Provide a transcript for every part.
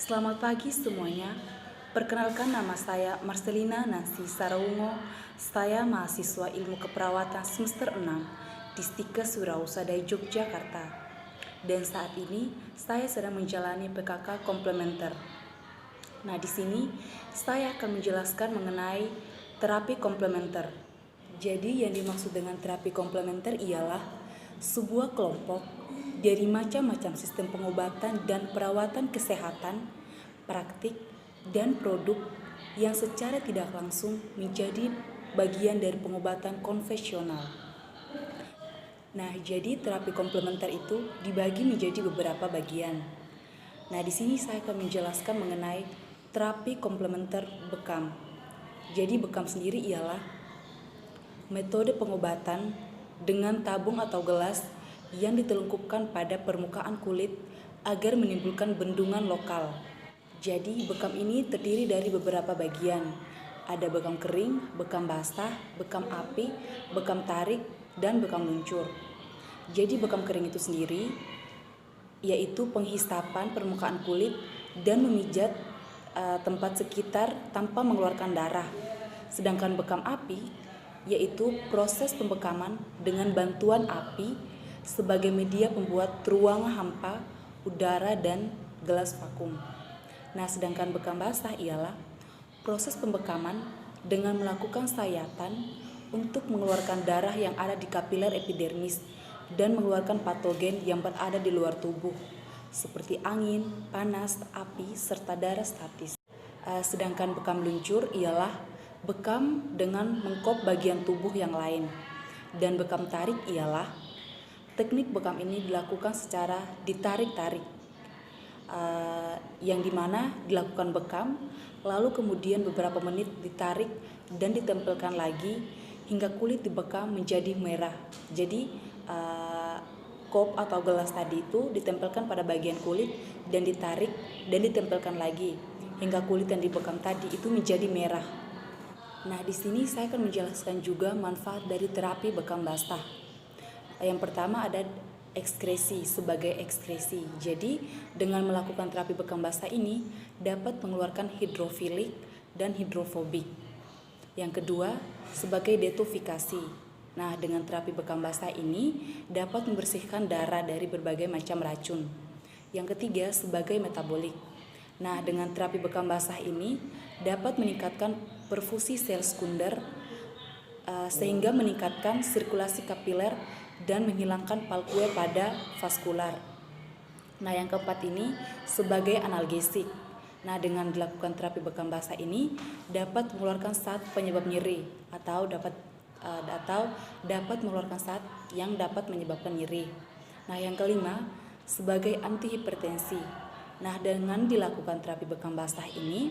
Selamat pagi semuanya. Perkenalkan, nama saya Marcelina Nancy Saraungo. Saya mahasiswa Ilmu Keperawatan semester 6 di Stikes Wirausaha Yogyakarta. Dan saat ini saya sedang menjalani PKK komplementer. Nah, di sini saya akan menjelaskan mengenai terapi komplementer. Jadi yang dimaksud dengan terapi komplementer ialah sebuah kelompok dari macam-macam sistem pengobatan dan perawatan kesehatan, praktik, dan produk yang secara tidak langsung menjadi bagian dari pengobatan konvensional. Nah, jadi terapi komplementer itu dibagi menjadi beberapa bagian. Nah, di sini saya akan menjelaskan mengenai terapi komplementer bekam. Jadi bekam sendiri ialah metode pengobatan dengan tabung atau gelas yang ditelungkupkan pada permukaan kulit agar menimbulkan bendungan lokal. Jadi bekam ini terdiri dari beberapa bagian. Ada bekam kering, bekam basah, bekam api, bekam tarik, dan bekam luncur. Jadi bekam kering itu sendiri yaitu penghisapan permukaan kulit dan memijat tempat sekitar tanpa mengeluarkan darah. Sedangkan bekam api yaitu proses pembekaman dengan bantuan api sebagai media pembuat ruang hampa, udara, dan gelas vakum. Nah, sedangkan bekam basah ialah proses pembekaman dengan melakukan sayatan untuk mengeluarkan darah yang ada di kapiler epidermis dan mengeluarkan patogen yang berada di luar tubuh, seperti angin, panas, api, serta darah statis. Sedangkan bekam luncur ialah bekam dengan mengkop bagian tubuh yang lain. Dan bekam tarik ialah teknik bekam ini dilakukan secara ditarik-tarik, yang dimana dilakukan bekam, lalu kemudian beberapa menit ditarik dan ditempelkan lagi hingga kulit dibekam menjadi merah. Jadi kop atau gelas tadi itu ditempelkan pada bagian kulit dan ditarik dan ditempelkan lagi hingga kulit yang dibekam tadi itu menjadi merah. Nah, di sini saya akan menjelaskan juga manfaat dari terapi bekam basah. Yang pertama ada ekskresi sebagai ekskresi. Jadi dengan melakukan terapi bekam basah ini dapat mengeluarkan hidrofilik dan hidrofobik. Yang kedua sebagai detoksifikasi. Nah, dengan terapi bekam basah ini dapat membersihkan darah dari berbagai macam racun. Yang ketiga sebagai metabolik. Nah, dengan terapi bekam basah ini dapat meningkatkan perfusi sel sekunder sehingga meningkatkan sirkulasi kapiler dan menghilangkan palkue pada vaskular. Nah, yang keempat ini sebagai analgesik. Nah, dengan dilakukan terapi bekam basah ini dapat mengeluarkan zat penyebab nyeri atau dapat mengeluarkan zat yang dapat menyebabkan nyeri. Nah, yang kelima sebagai antihipertensi. Nah, dengan dilakukan terapi bekam basah ini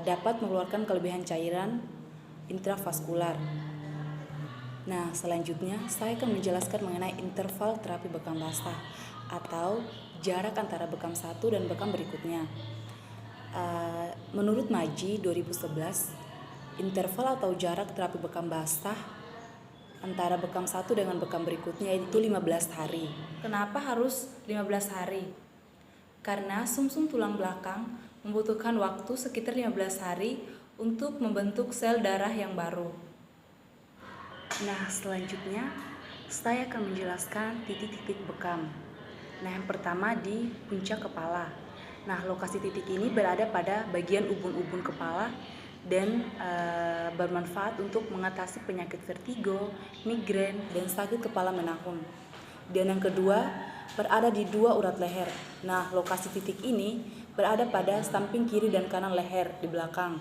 dapat mengeluarkan kelebihan cairan intravaskular. Nah, selanjutnya saya akan menjelaskan mengenai interval terapi bekam basah atau jarak antara bekam satu dan bekam berikutnya. Menurut Maji 2011, interval atau jarak terapi bekam basah antara bekam satu dengan bekam berikutnya itu 15 hari. Kenapa harus 15 hari? Karena sumsum tulang belakang membutuhkan waktu sekitar 15 hari untuk membentuk sel darah yang baru. Nah, selanjutnya saya akan menjelaskan titik-titik bekam. Nah, yang pertama di puncak kepala. Nah, lokasi titik ini berada pada bagian ubun-ubun kepala dan bermanfaat untuk mengatasi penyakit vertigo, migrain, dan sakit kepala menahun. Dan yang kedua berada di dua urat leher. Nah, lokasi titik ini berada pada samping kiri dan kanan leher di belakang.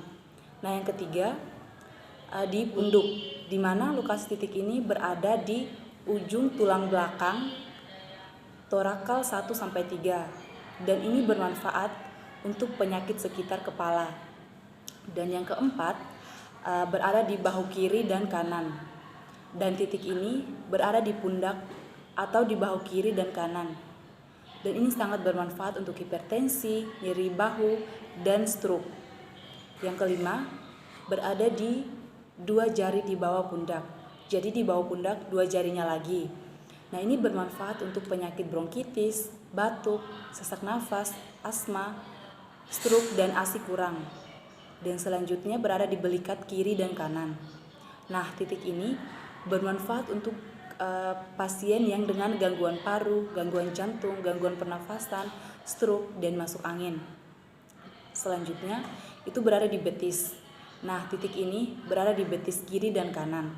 Nah, yang ketiga di punduk, di mana lokasi titik ini berada di ujung tulang belakang torakal 1-3 dan ini bermanfaat untuk penyakit sekitar kepala. Dan yang keempat berada di bahu kiri dan kanan, dan titik ini berada di pundak atau di bahu kiri dan kanan, dan ini sangat bermanfaat untuk hipertensi, nyeri bahu, dan stroke. Yang kelima berada di dua jari di bawah pundak. Jadi di bawah pundak dua jarinya lagi. Nah, ini bermanfaat untuk penyakit bronkitis, batuk, sesak nafas, asma, stroke dan ASI kurang. Dan selanjutnya berada di belikat kiri dan kanan. Nah, titik ini bermanfaat untuk pasien yang dengan gangguan paru, gangguan jantung, gangguan pernafasan, stroke, dan masuk angin. Selanjutnya, itu berada di betis. Nah, titik ini berada di betis kiri dan kanan.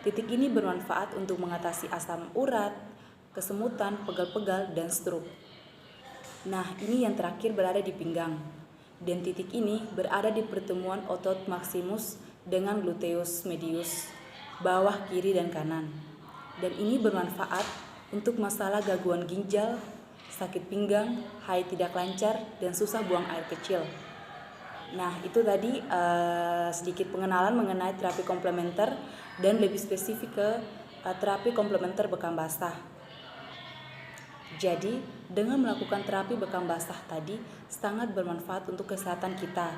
Titik ini bermanfaat untuk mengatasi asam urat, kesemutan, pegal-pegal, dan stroke. Nah, ini yang terakhir berada di pinggang. Dan titik ini berada di pertemuan otot maximus dengan gluteus medius, bawah kiri dan kanan. Dan ini bermanfaat untuk masalah gangguan ginjal, sakit pinggang, haid tidak lancar, dan susah buang air kecil. Nah, itu tadi sedikit pengenalan mengenai terapi komplementer dan lebih spesifik ke terapi komplementer bekam basah. Jadi, dengan melakukan terapi bekam basah tadi sangat bermanfaat untuk kesehatan kita.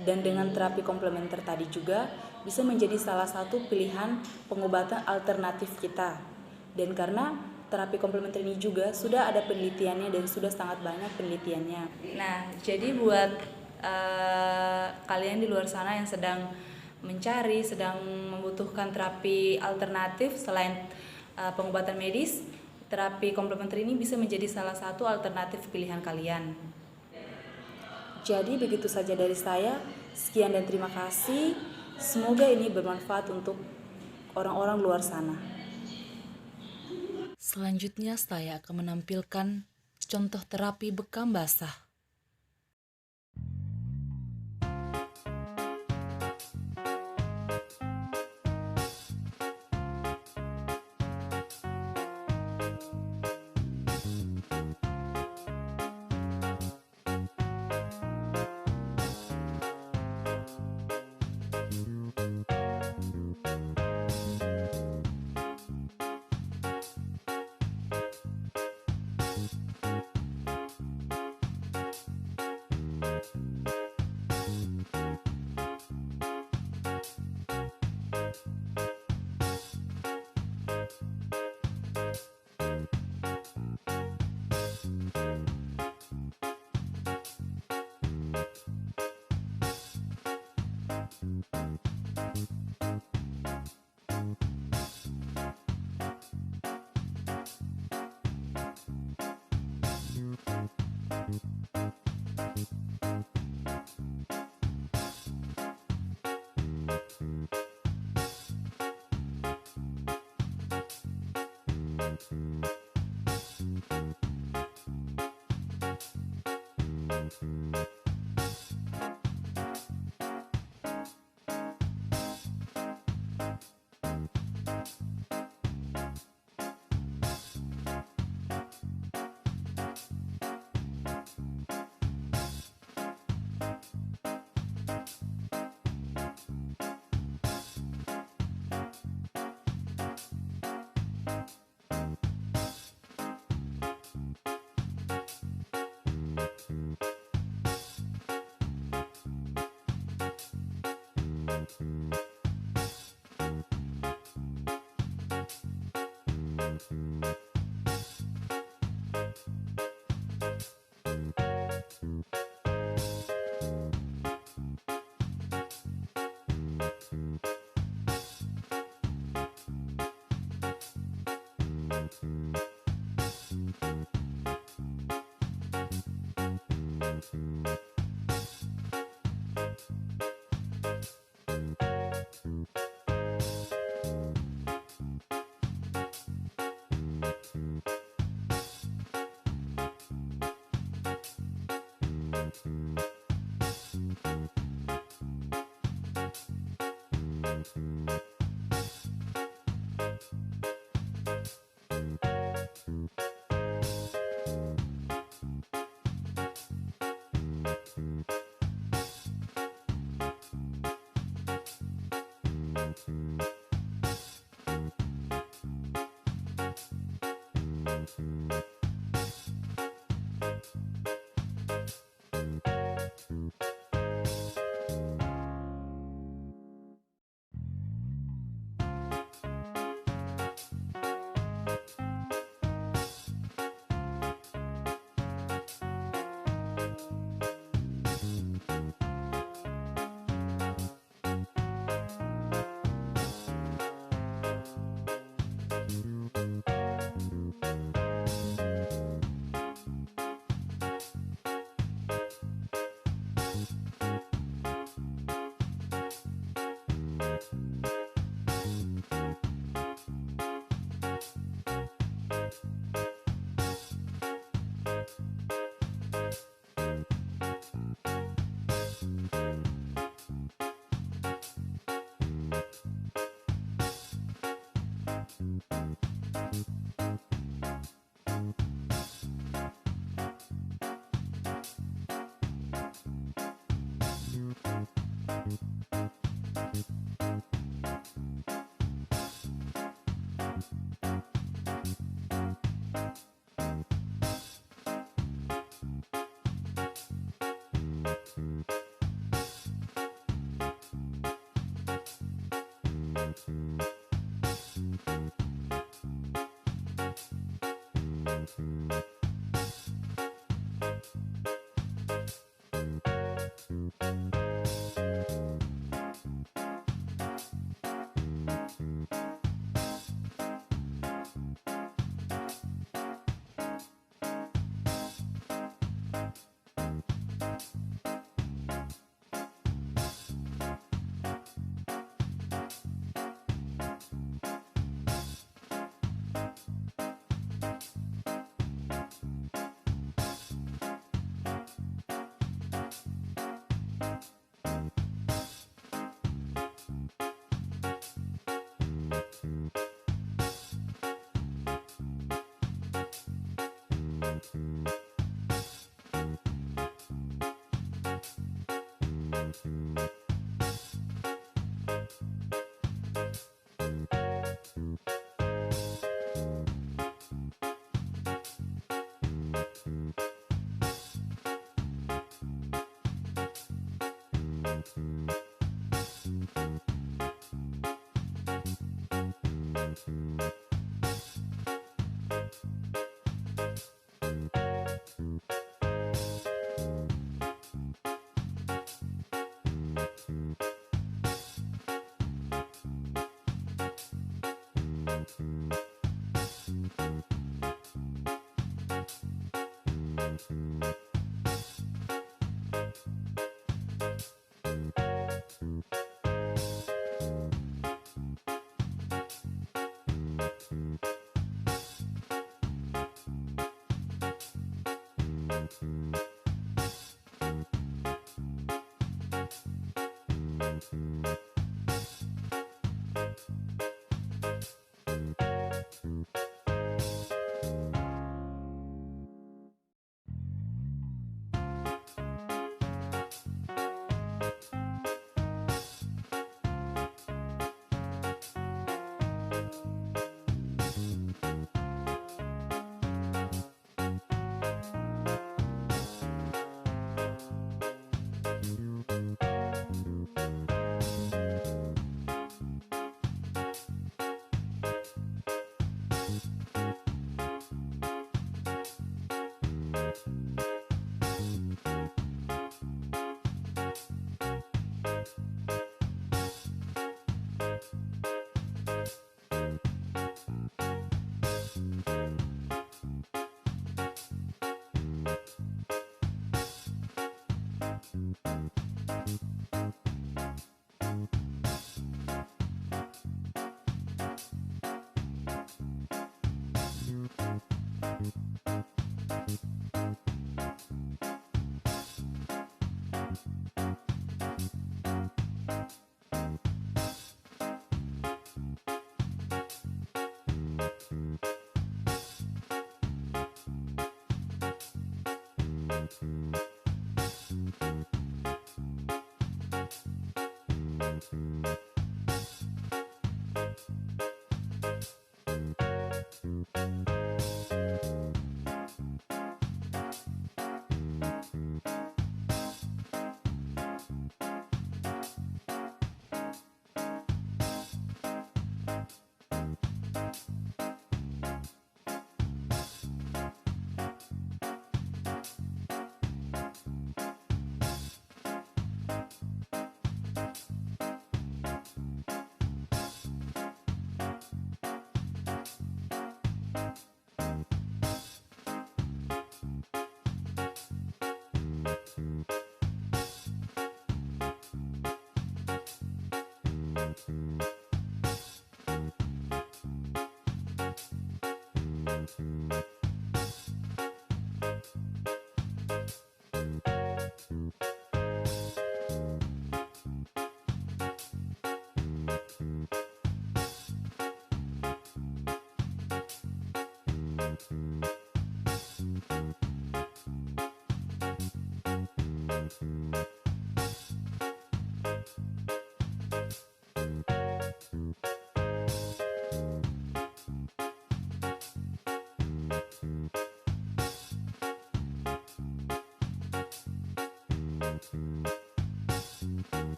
Dan dengan terapi komplementer tadi juga bisa menjadi salah satu pilihan pengobatan alternatif kita. Dan karena terapi komplementer ini juga sudah ada penelitiannya dan sudah sangat banyak penelitiannya. Nah, jadi buat kalian di luar sana yang sedang mencari, sedang membutuhkan terapi alternatif selain pengobatan medis, terapi komplementer ini bisa menjadi salah satu alternatif pilihan kalian. Jadi begitu saja dari saya. Sekian dan terima kasih. Semoga ini bermanfaat untuk orang-orang luar sana. Selanjutnya saya akan menampilkan contoh terapi bekam basah.